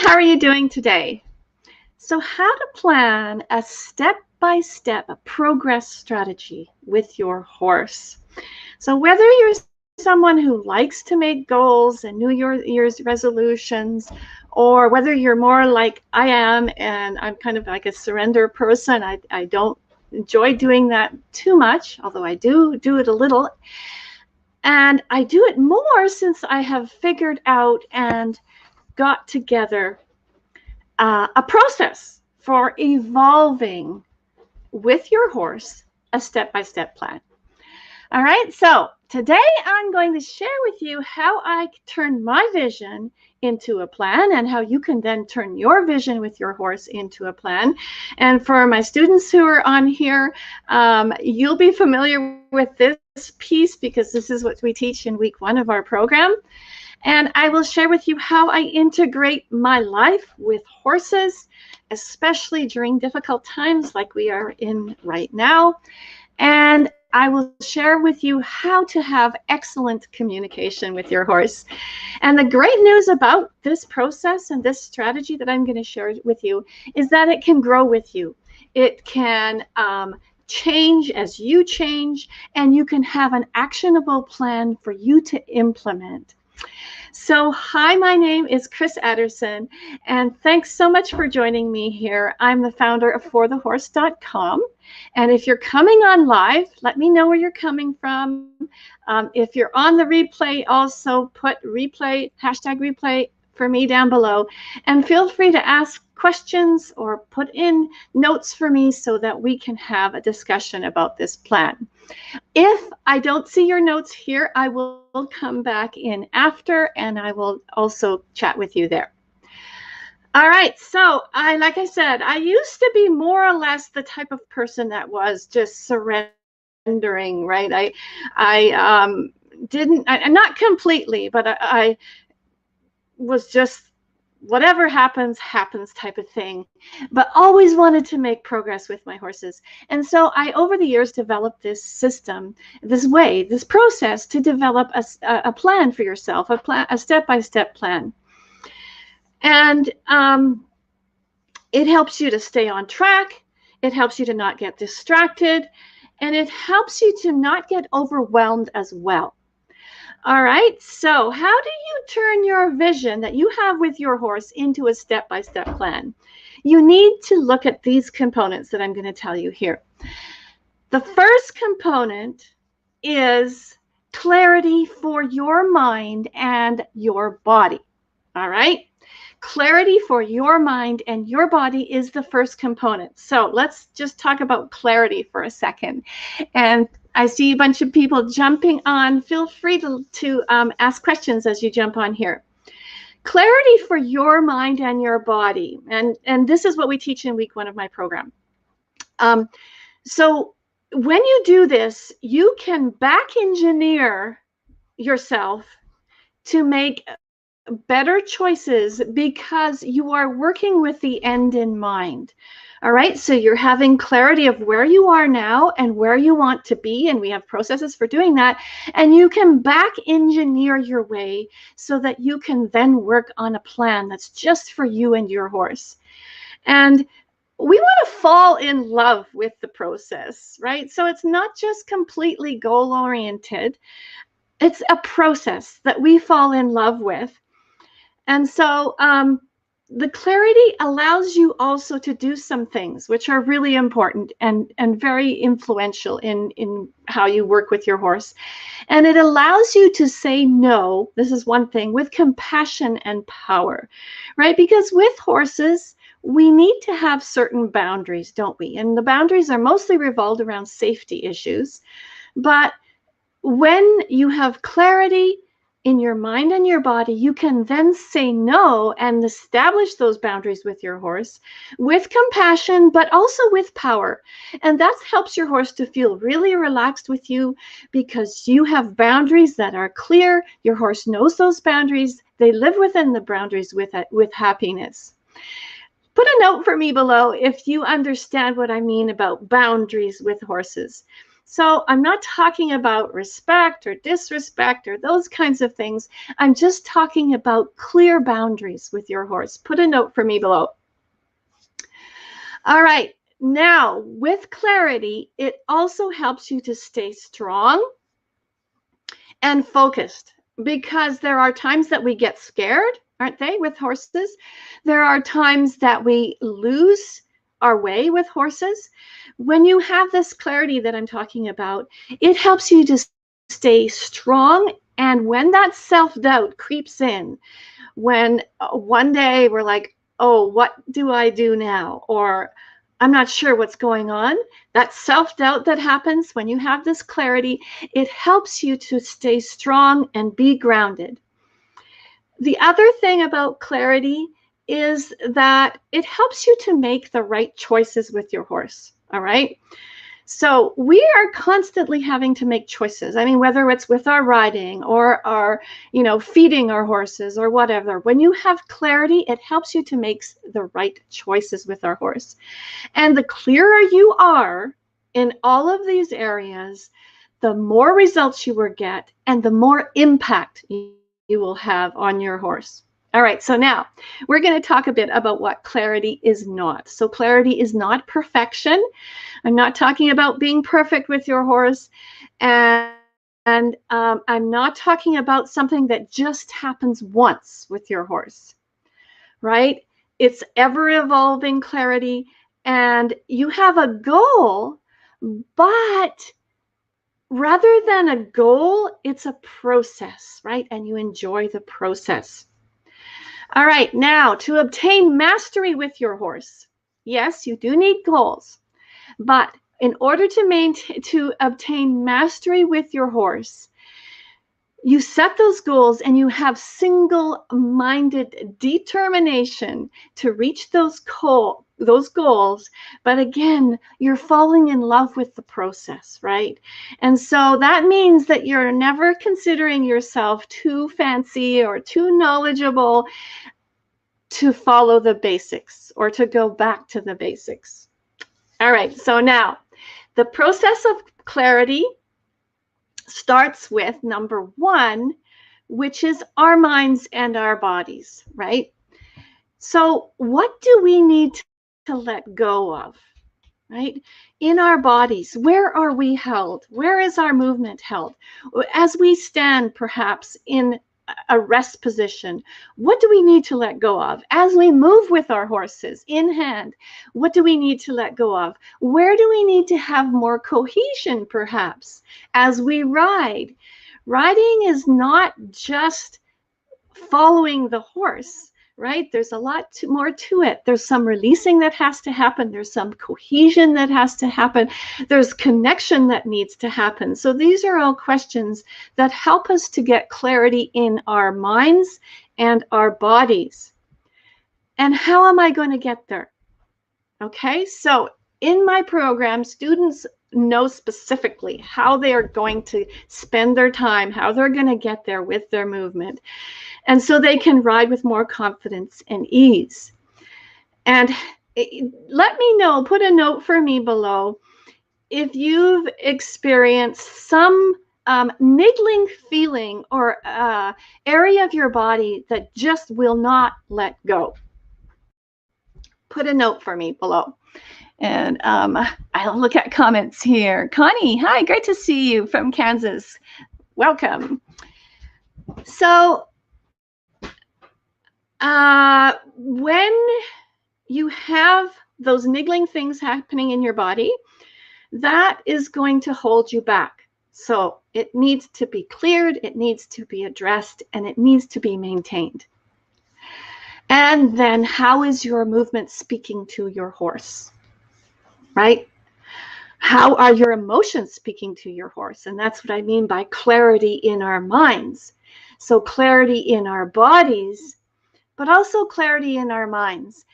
How are you doing today? So how to plan a step-by-step progress strategy with your horse. So whether you're someone who likes to make goals and New Year's resolutions, or whether you're more like I am and I'm kind of like a surrender person, I don't enjoy doing that too much, although I do it a little. And I do it more since I have figured out and got together a process for evolving with your horse a step-by-step plan. All right, so today I'm going to share with you how I turn my vision into a plan and how you can then turn your vision with your horse into a plan. And for my students who are on here, you'll be familiar with this piece because this is what we teach in week 1 of our program. And I will share with you how I integrate my life with horses, especially during difficult times like we are in right now. And I will share with you how to have excellent communication with your horse. And the great news about this process and this strategy that I'm going to share with you is that it can grow with you. It can change as you change, and you can have an actionable plan for you to implement. So hi, my name is Chris Adderson, and thanks so much for joining me here. I'm the founder of forthehorse.com, and if you're coming on live, let me know where you're coming from. If you're on the replay, also put replay, #replay for me down below, and feel free to ask questions or put in notes for me so that we can have a discussion about this plan. If I don't see your notes here, I will come back in after, and I will also chat with you there. All right, so like I said, I used to be more or less the type of person that was just surrendering, right? I didn't, not completely, but I was just whatever happens type of thing, but always wanted to make progress with my horses. And so I, over the years, developed this system, this process to develop a plan for yourself, a step-by-step plan. And it helps you to stay on track. It helps you to not get distracted, and it helps you to not get overwhelmed as well. All right, so how do you turn your vision that you have with your horse into a step-by-step plan? You need to look at these components that I'm going to tell you here. The first component is clarity for your mind and your body. All right, clarity for your mind and your body is the first component. So let's just talk about clarity for a second. And I see a bunch of people jumping on. Feel free to ask questions as you jump on here. Clarity for your mind and your body. And this is what we teach in week 1 of my program. So when you do this, you can back engineer yourself to make better choices because you are working with the end in mind. All right, so you're having clarity of where you are now and where you want to be, and we have processes for doing that, and you can back engineer your way so that you can then work on a plan that's just for you and your horse. And we want to fall in love with the process, right? So it's not just completely goal-oriented. It's a process that we fall in love with. And so the clarity allows you also to do some things which are really important and very influential in how you work with your horse. And it allows you to say no, this is one thing, with compassion and power, right? Because with horses, we need to have certain boundaries, don't we? And the boundaries are mostly revolved around safety issues. But when you have clarity in your mind and your body, you can then say no and establish those boundaries with your horse with compassion, but also with power. And that helps your horse to feel really relaxed with you because you have boundaries that are clear. Your horse knows those boundaries. They live within the boundaries with happiness. Put a note for me below if you understand what I mean about boundaries with horses. So I'm not talking about respect or disrespect or those kinds of things. I'm just talking about clear boundaries with your horse. Put a note for me below. All right. Now, with clarity, it also helps you to stay strong and focused, because there are times that we get scared, aren't they, with horses? There are times that we lose our way with horses. When you have this clarity that I'm talking about, it helps you to stay strong. And when that self-doubt creeps in, when one day we're like, oh, what do I do now? Or I'm not sure what's going on. That self-doubt that happens when you have this clarity, it helps you to stay strong and be grounded. The other thing about clarity is that it helps you to make the right choices with your horse. All right. So we are constantly having to make choices. I mean, whether it's with our riding or our, feeding our horses or whatever, when you have clarity, it helps you to make the right choices with our horse. And the clearer you are in all of these areas, the more results you will get and the more impact you will have on your horse. All right, so now we're going to talk a bit about what clarity is not. So clarity is not perfection. I'm not talking about being perfect with your horse. And I'm not talking about something that just happens once with your horse, right? It's ever-evolving clarity, and you have a goal, but rather than a goal, it's a process, right? And you enjoy the process. All right, now to obtain mastery with your horse. Yes, you do need goals, but in order to obtain mastery with your horse, you set those goals and you have single-minded determination to reach those goals. But again, you're falling in love with the process, right? And so that means that you're never considering yourself too fancy or too knowledgeable to follow the basics or to go back to the basics. All right, so now the process of clarity starts with number one, which is our minds and our bodies, right? So what do we need to let go of, right? In our bodies, where are we held? Where is our movement held? As we stand perhaps in a rest position, what do we need to let go of? As we move with our horses in hand, what do we need to let go of? Where do we need to have more cohesion perhaps as we ride? Riding is not just following the horse, right? There's a lot more to it. There's some releasing that has to happen. There's some cohesion that has to happen. There's connection that needs to happen. So these are all questions that help us to get clarity in our minds and our bodies. And how am I going to get there? Okay, so in my program, students know specifically how they are going to spend their time, how they're going to get there with their movement. And so they can ride with more confidence and ease. And let me know, put a note for me below if you've experienced some niggling feeling or area of your body that just will not let go. Put a note for me below. And I'll look at comments here. Connie, hi, great to see you from Kansas. Welcome. So when you have those niggling things happening in your body, that is going to hold you back. So it needs to be cleared, it needs to be addressed, and it needs to be maintained. And then how is your movement speaking to your horse, right? How are your emotions speaking to your horse? And that's what I mean by clarity in our minds. So clarity in our bodies, but also clarity in our minds.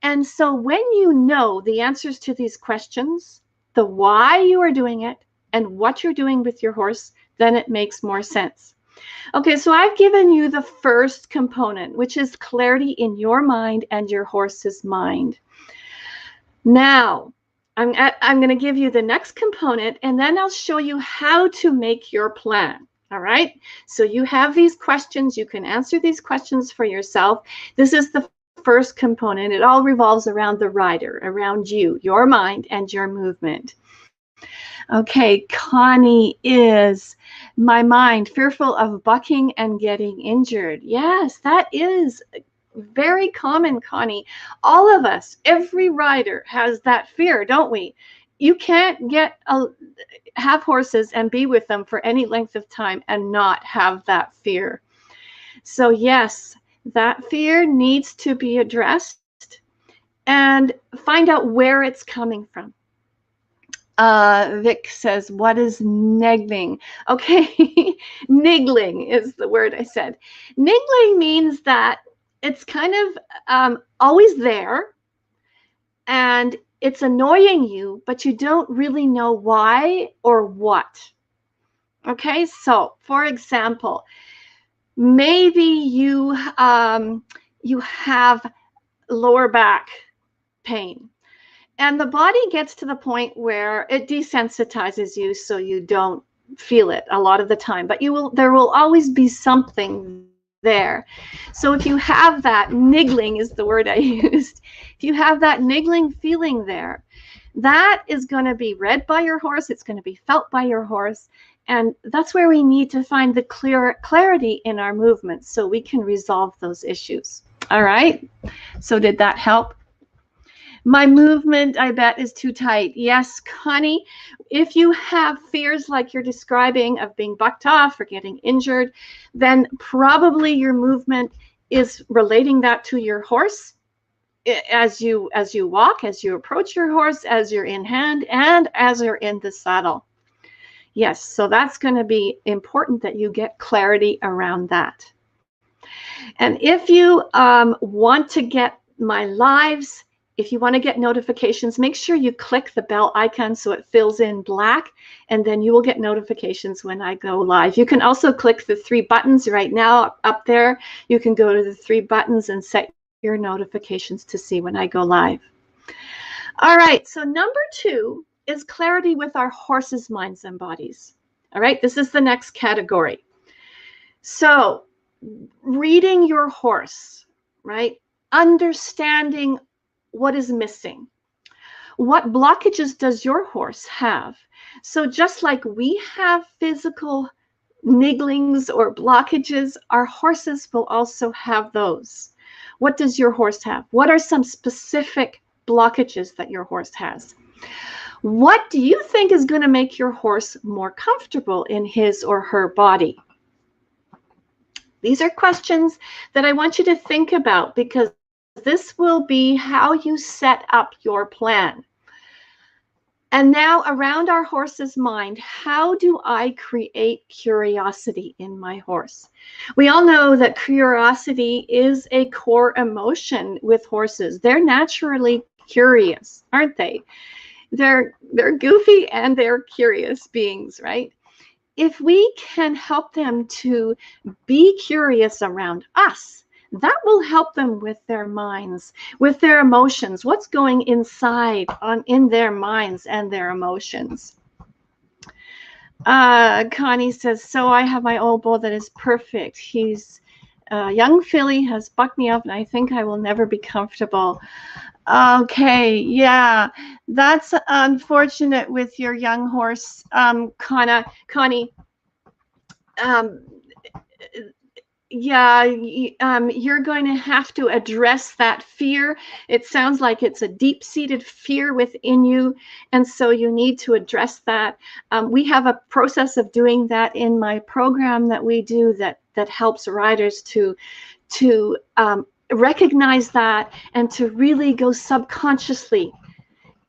And so when you know the answers to these questions, the why you are doing it and what you're doing with your horse, then it makes more sense. Okay, so I've given you the first component, which is clarity in your mind and your horse's mind. Now, I'm going to give you the next component, and then I'll show you how to make your plan. All right. So you have these questions. You can answer these questions for yourself. This is the first component. It all revolves around the rider, around you, your mind, and your movement. Okay, Connie, is my mind fearful of bucking and getting injured? Yes, that is very common, Connie. All of us, every rider has that fear, don't we? You can't have horses and be with them for any length of time and not have that fear. So yes, that fear needs to be addressed and find out where it's coming from. Vic says, what is niggling? Okay, niggling is the word I said. Niggling means that it's kind of always there and it's annoying you, but you don't really know why or what. Okay, so for example, maybe you have lower back pain. And the body gets to the point where it desensitizes you so you don't feel it a lot of the time. But there will always be something there. So if you have that niggling is the word I used. If you have that niggling feeling there, that is going to be read by your horse. It's going to be felt by your horse. And that's where we need to find the clarity in our movements so we can resolve those issues. All right. So did that help? My movement, I bet, is too tight. Yes, Connie, if you have fears like you're describing of being bucked off or getting injured, then probably your movement is relating that to your horse as you walk, as you approach your horse, as you're in hand, and as you're in the saddle. Yes, so that's going to be important that you get clarity around that. And if you want to get my lives, if you want to get notifications, make sure you click the bell icon so it fills in black, and then you will get notifications when I go live. You can also click the 3 buttons right now up there. You can go to the 3 buttons and set your notifications to see when I go live. All right, so number 2 is clarity with our horses' minds and bodies. All right, this is the next category. So reading your horse, right? Understanding what is missing. What blockages does your horse have? So just like we have physical nigglings or blockages, our horses will also have those. What does your horse have? What are some specific blockages that your horse has? What do you think is going to make your horse more comfortable in his or her body? These are questions that I want you to think about, because this will be how you set up your plan. And now, around our horse's mind, how do I create curiosity in my horse? We all know that curiosity is a core emotion with horses. They're naturally curious, aren't they? They're goofy and they're curious beings, right? If we can help them to be curious around us, that will help them with their minds, with their emotions, what's going inside in their minds and their emotions. Connie says, so I have my old bull that is perfect. He's a young filly, has bucked me up, and I think I will never be comfortable. Okay, yeah, that's unfortunate with your young horse, Connie. Yeah, you're going to have to address that fear. It sounds like it's a deep-seated fear within you, and so you need to address that. We have a process of doing that in my program that we do that helps riders to recognize that and to really go subconsciously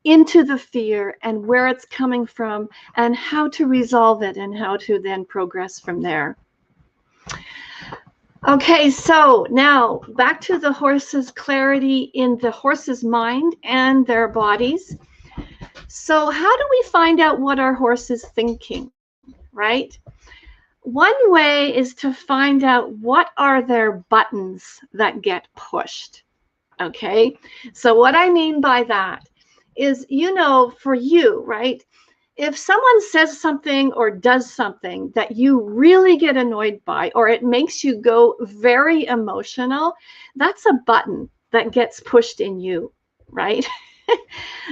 into the fear and where it's coming from and how to resolve it and how to then progress from there. Okay, so now back to the horse's clarity in the horse's mind and their bodies. So how do we find out what our horse is thinking, right? One way is to find out what are their buttons that get pushed, okay? So what I mean by that is, for you, right? If someone says something or does something that you really get annoyed by, or it makes you go very emotional, that's a button that gets pushed in you, right?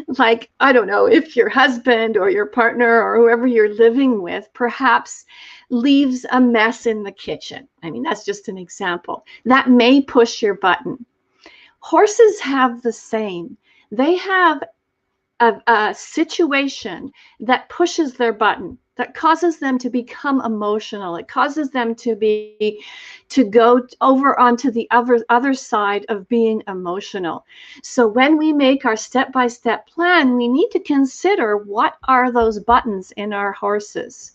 Like, I don't know, if your husband or your partner or whoever you're living with perhaps leaves a mess in the kitchen. I mean, that's just an example. That may push your button. Horses have the same. They have a situation that pushes their button, that causes them to become emotional. It causes them to go over onto the other side of being emotional. So when we make our step-by-step plan, we need to consider, what are those buttons in our horses?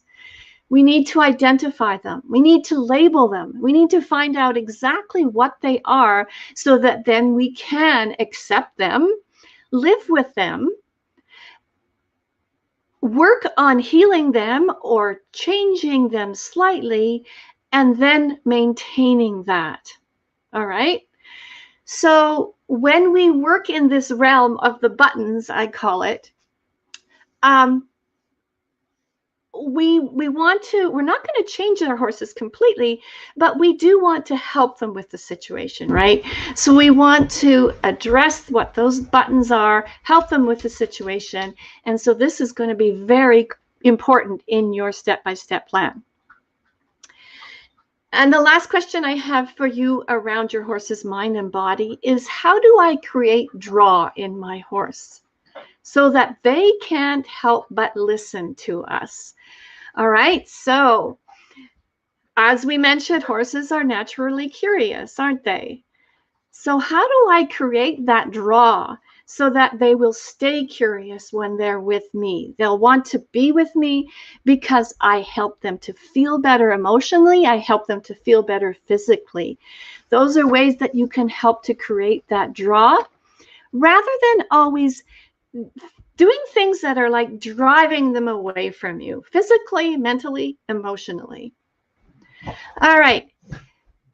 We need to identify them. We need to label them. We need to find out exactly what they are, so that then we can accept them, live with them, work on healing them or changing them slightly, and then maintaining that. All right. So when we work in this realm of the buttons, I call it, we're not going to change our horses completely, but we do want to help them with the situation, right? So we want to address what those buttons are, help them with the situation. And so this is going to be very important in your step-by-step plan. And the last question I have for you around your horse's mind and body is, how do I create draw in my horse so that they can't help but listen to us? All right, so as we mentioned, horses are naturally curious, aren't they? So how do I create that draw so that they will stay curious when they're with me? They'll want to be with me because I help them to feel better emotionally. I help them to feel better physically. Those are ways that you can help to create that draw, rather than always doing things that are like driving them away from you, physically, mentally, emotionally. All right.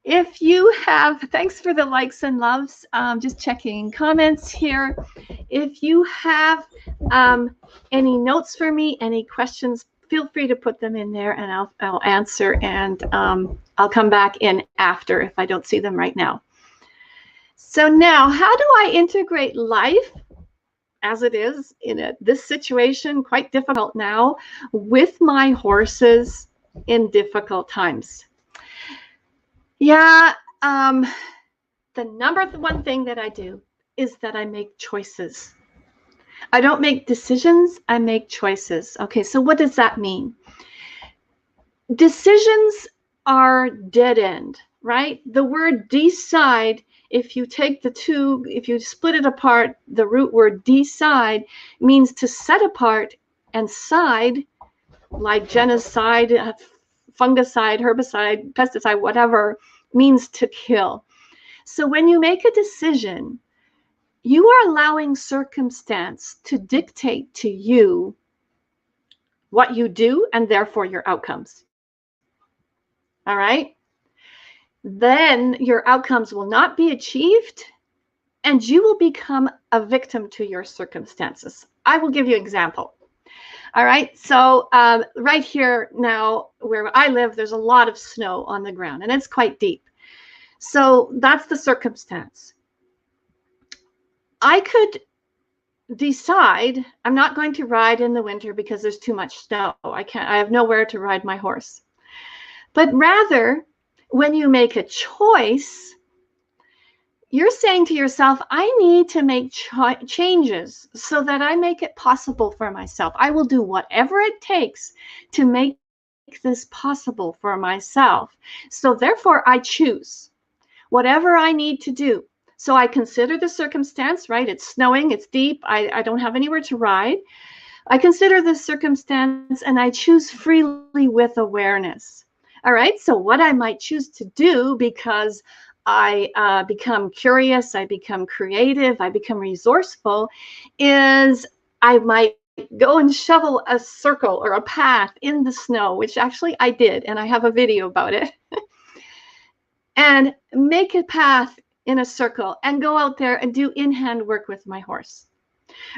If you have, thanks for the likes and loves. Just checking comments here. If you have any notes for me, any questions, feel free to put them in there, and I'll answer, and I'll come back in after if I don't see them right now. So now, how do I integrate life as it is in this situation, quite difficult now, with my horses in difficult times? Yeah, the number one thing that I do is that I make choices. I don't make decisions, I make choices. Okay, so what does that mean? Decisions are dead end, right? The word decide, if you take the two, if you split it apart, the root word decide means to set apart, and side, like genocide, fungicide, herbicide, pesticide, whatever, means to kill. So when you make a decision, you are allowing circumstance to dictate to you what you do, and therefore your outcomes. All right? Then your outcomes will not be achieved, and you will become a victim to your circumstances. I will give you an example. All right, so right here now where I live, there's a lot of snow on the ground, and it's quite deep. So that's the circumstance. I could decide I'm not going to ride in the winter because there's too much snow. I have nowhere to ride my horse. But rather, when you make a choice, you're saying to yourself, I need to make changes so that I make it possible for myself. I will do whatever it takes to make this possible for myself. So therefore, I choose whatever I need to do. So I consider the circumstance, right? It's snowing, it's deep, I don't have anywhere to ride. I consider the circumstance, and I choose freely with awareness. All right, so what I might choose to do, because I become curious, I become creative, I become resourceful, is I might go and shovel a circle or a path in the snow, which actually I did, and I have a video about it, and make a path in a circle and go out there and do in-hand work with my horse.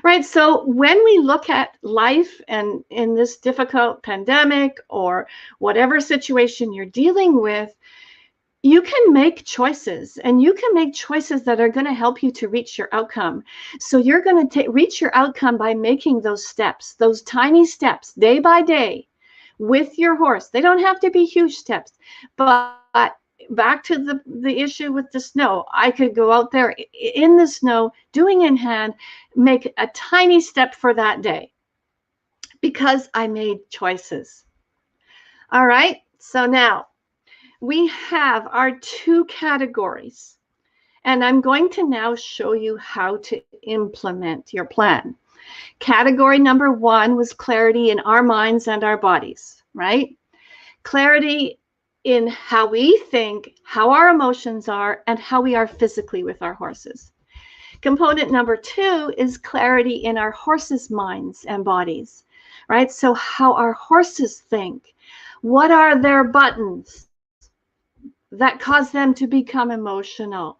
right? So when we look at life and in this difficult pandemic or whatever situation you're dealing with, you can make choices, and you can make choices that are going to help you to reach your outcome. So you're going to reach your outcome by making those steps, those tiny steps, day by day with your horse. They don't have to be huge steps, but back to the issue with the snow. I could go out there in the snow, doing in hand, make a tiny step for that day because I made choices. All right, so now we have our 2 categories, and I'm going to now show you how to implement your plan. Category number 1 was clarity in our minds and our bodies, right? Clarity in how we think, how our emotions are, and how we are physically with our horses. Component number 2 is clarity in our horses' minds and bodies, right? So how our horses think. What are their buttons that cause them to become emotional?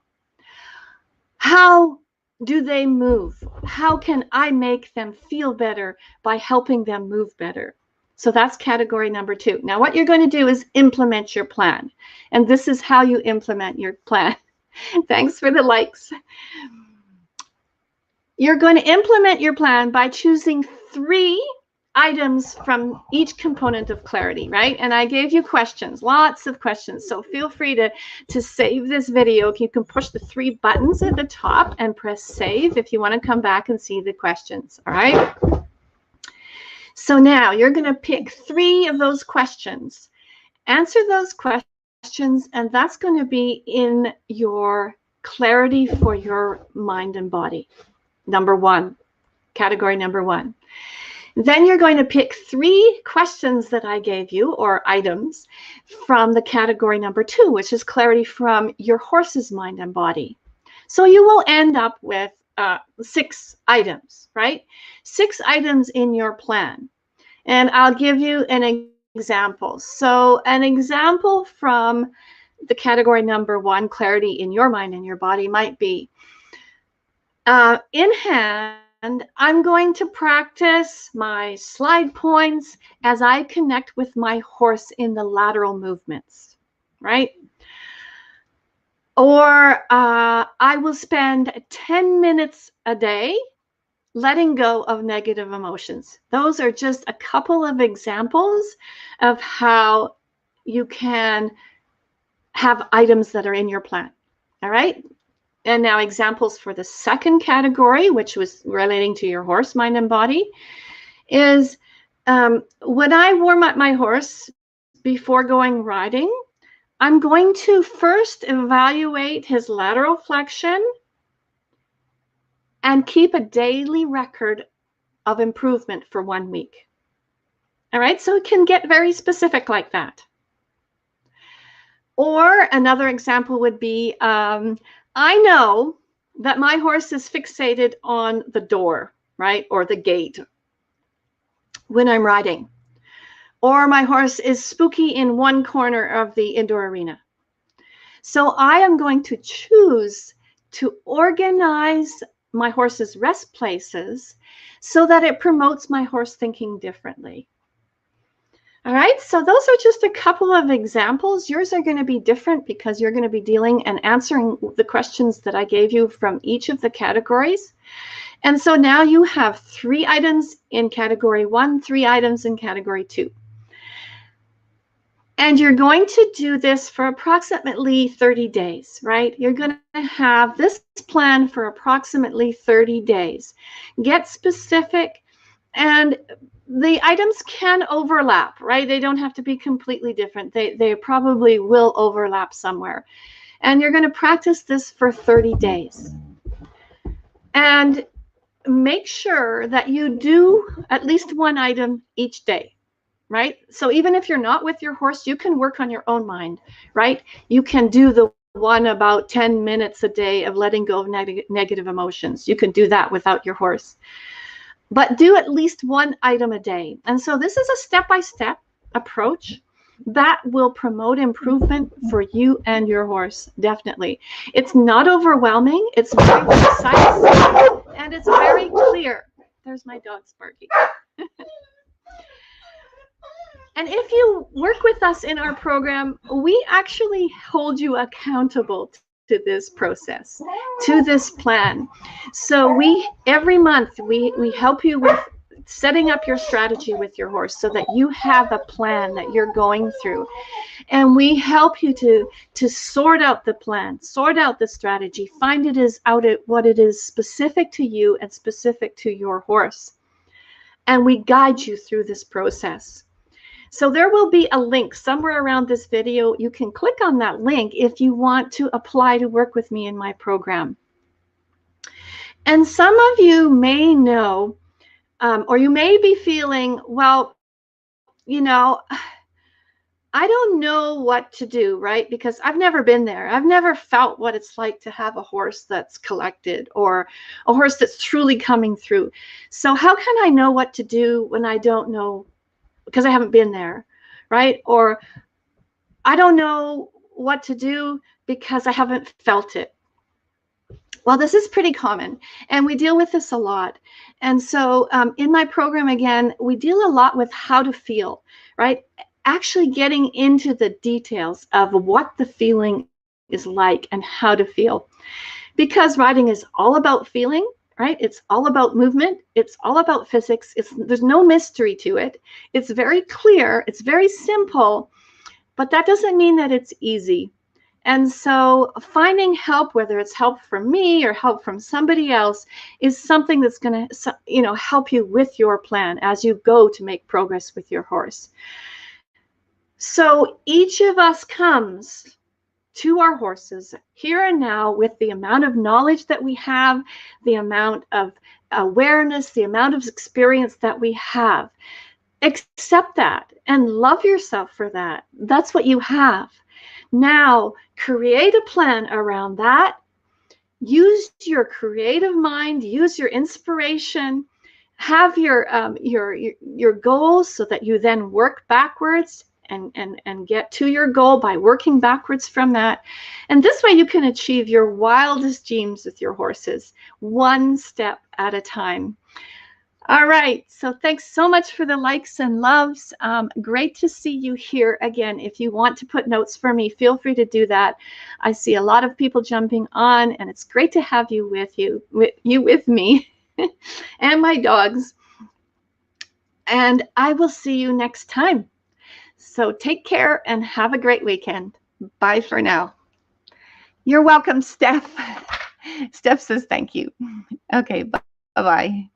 How do they move? How can I make them feel better by helping them move better? So that's category number 2. Now what you're going to do is implement your plan. And this is how you implement your plan. Thanks for the likes. You're going to implement your plan by choosing 3 items from each component of clarity, right? And I gave you questions, lots of questions. So feel free to save this video. You can push the 3 buttons at the top and press save if you want to come back and see the questions, all right? So now you're going to pick 3 of those questions, answer those questions, and that's going to be in your clarity for your mind and body. Number 1, category number 1. Then you're going to pick 3 questions that I gave you, or items, from the category number 2, which is clarity from your horse's mind and body. So you will end up with 6 items, right? 6 items in your plan. And I'll give you an example. So an example from the category number 1, clarity in your mind and your body, might be, in hand, I'm going to practice my slide points as I connect with my horse in the lateral movements, right? Or I will spend 10 minutes a day letting go of negative emotions. Those are just a couple of examples of how you can have items that are in your plan, all right? And now examples for the second category, which was relating to your horse, mind, and body, is when I warm up my horse before going riding, I'm going to first evaluate his lateral flexion and keep a daily record of improvement for 1 week. All right, so it can get very specific like that. Or another example would be, I know that my horse is fixated on the door, right, or the gate when I'm riding. Or my horse is spooky in one corner of the indoor arena. So I am going to choose to organize my horse's rest places so that it promotes my horse thinking differently. All right, so those are just a couple of examples. Yours are going to be different because you're going to be dealing and answering the questions that I gave you from each of the categories. And so now you have 3 items in category 1, 3 items in category 2. And you're going to do this for approximately 30 days, right? You're going to have this plan for approximately 30 days. Get specific, and the items can overlap, right? They don't have to be completely different. They probably will overlap somewhere. And you're going to practice this for 30 days. And make sure that you do at least 1 item each day, right? So even if you're not with your horse, you can work on your own mind, right? You can do the one about 10 minutes a day of letting go of negative emotions. You can do that without your horse. But do at least 1 item a day. And so this is a step-by-step approach. That will promote improvement for you and your horse, definitely. It's not overwhelming, it's very precise, and it's very clear. There's my dog's barking. And if you work with us in our program, we actually hold you accountable to this process, to this plan. So every month we help you with setting up your strategy with your horse so that you have a plan that you're going through. And we help you to sort out the plan, sort out the strategy, find what it is specific to you and specific to your horse. And we guide you through this process. So there will be a link somewhere around this video. You can click on that link if you want to apply to work with me in my program. And some of you may know, or you may be feeling, well, I don't know what to do, right? Because I've never been there. I've never felt what it's like to have a horse that's collected or a horse that's truly coming through. So how can I know what to do when I don't know? Because I haven't been there, right? Or I don't know what to do because I haven't felt it. Well, this is pretty common, and we deal with this a lot. And so in my program, again, we deal a lot with how to feel, right? Actually getting into the details of what the feeling is like and how to feel. Because riding is all about feeling, right? It's all about movement. It's all about physics. There's no mystery to it. It's very clear. It's very simple, but that doesn't mean that it's easy. And so finding help, whether it's help from me or help from somebody else, is something that's going to, help you with your plan as you go to make progress with your horse. So each of us comes to our horses here and now with the amount of knowledge that we have, the amount of awareness, the amount of experience that we have. Accept that and love yourself for that. That's what you have. Now, create a plan around that. Use your creative mind, use your inspiration, have your goals so that you then work backwards and get to your goal by working backwards from that. And this way you can achieve your wildest dreams with your horses, one step at a time. All right, so thanks so much for the likes and loves. Great to see you here again. If you want to put notes for me, feel free to do that. I see a lot of people jumping on, and it's great to have you with me and my dogs. And I will see you next time. So take care and have a great weekend. Bye for now. You're welcome, Steph. Steph says thank you. Okay, bye-bye.